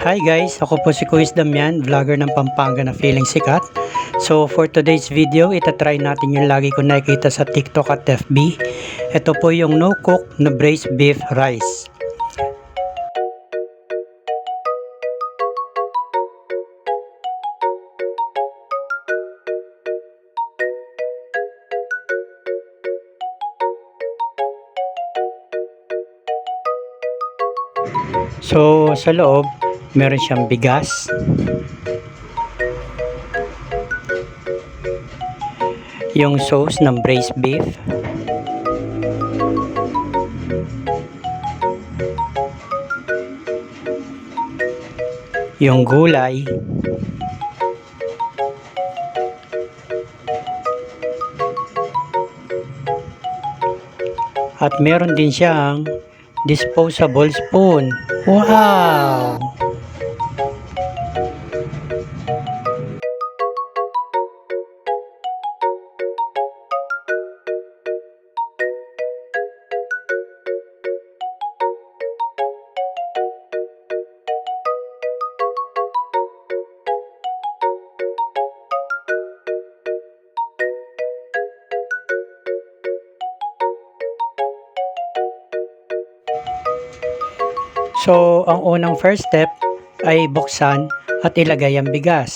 Hi guys, ako po si Kuis Damian, vlogger ng Pampanga na feeling sikat. So for today's video, itatry natin yung lagi ko nakikita sa TikTok at FB. Ito po yung no-cook na braised beef rice. So sa loob, meron siyang bigas, yung sauce ng braised beef, yung gulay, at meron din siyang disposable spoon. Wow! So, ang unang first step ay buksan at ilagay ang bigas.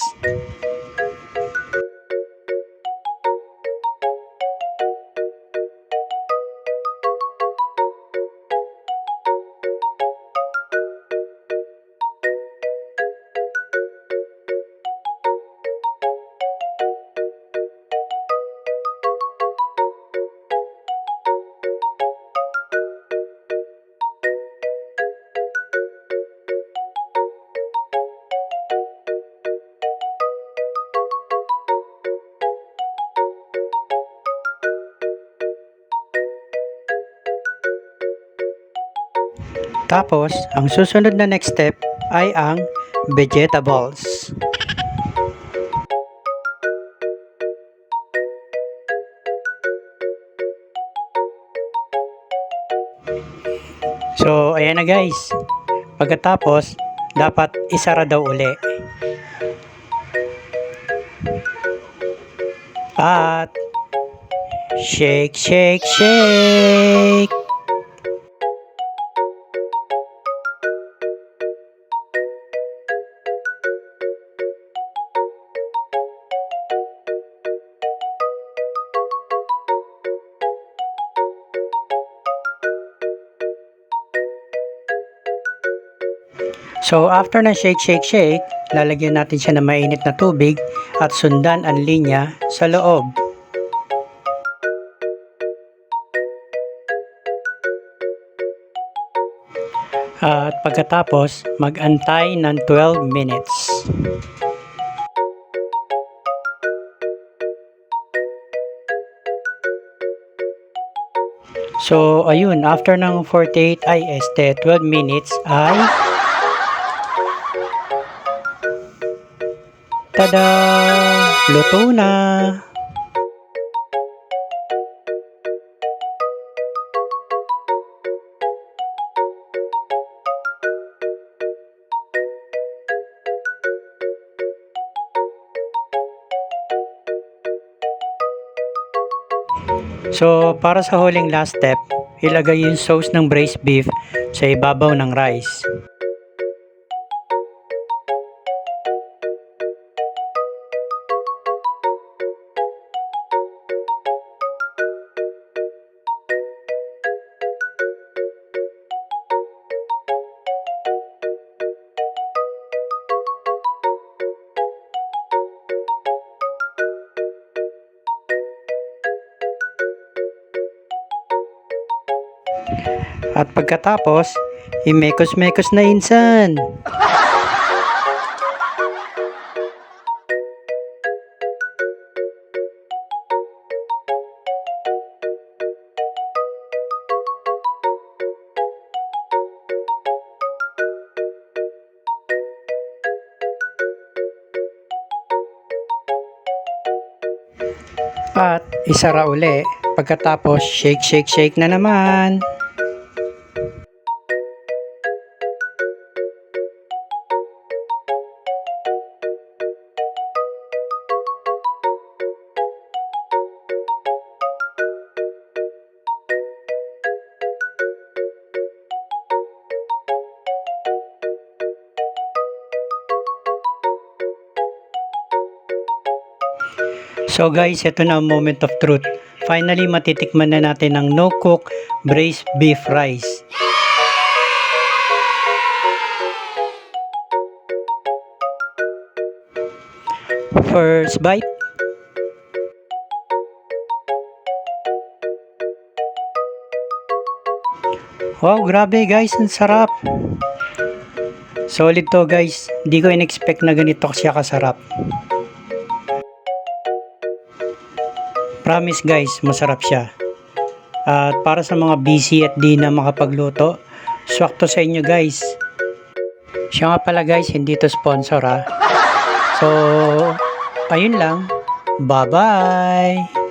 Tapos, ang susunod na next step ay ang vegetables. So, ayan na guys. Pagkatapos, dapat isara daw uli. At shake, shake, shake. So after na shake, shake, shake, lalagyan natin siya ng mainit na tubig at sundan ang linya sa loob. At pagkatapos, mag-antay ng 12 minutes. So ayun, after ng 12 minutes ay tada! Luto na! So, para sa huling last step, ilagay yung sauce ng braised beef sa ibabaw ng rice. At pagkatapos, imekos-mekos na insan. At isara uli. Pagkatapos, shake, shake, shake na naman. So guys, ito na ang moment of truth. Finally, matitikman na natin ang no-cook braised beef rice. First bite. Wow, grabe guys, ang sarap. Solid to guys. Hindi ko in-expect na ganito siya kasarap. Promise guys, masarap siya. At para sa mga busy at di na makapagluto, swakto sa inyo guys. Siya nga pala guys, hindi to sponsor ha. So, ayun lang. Bye-bye!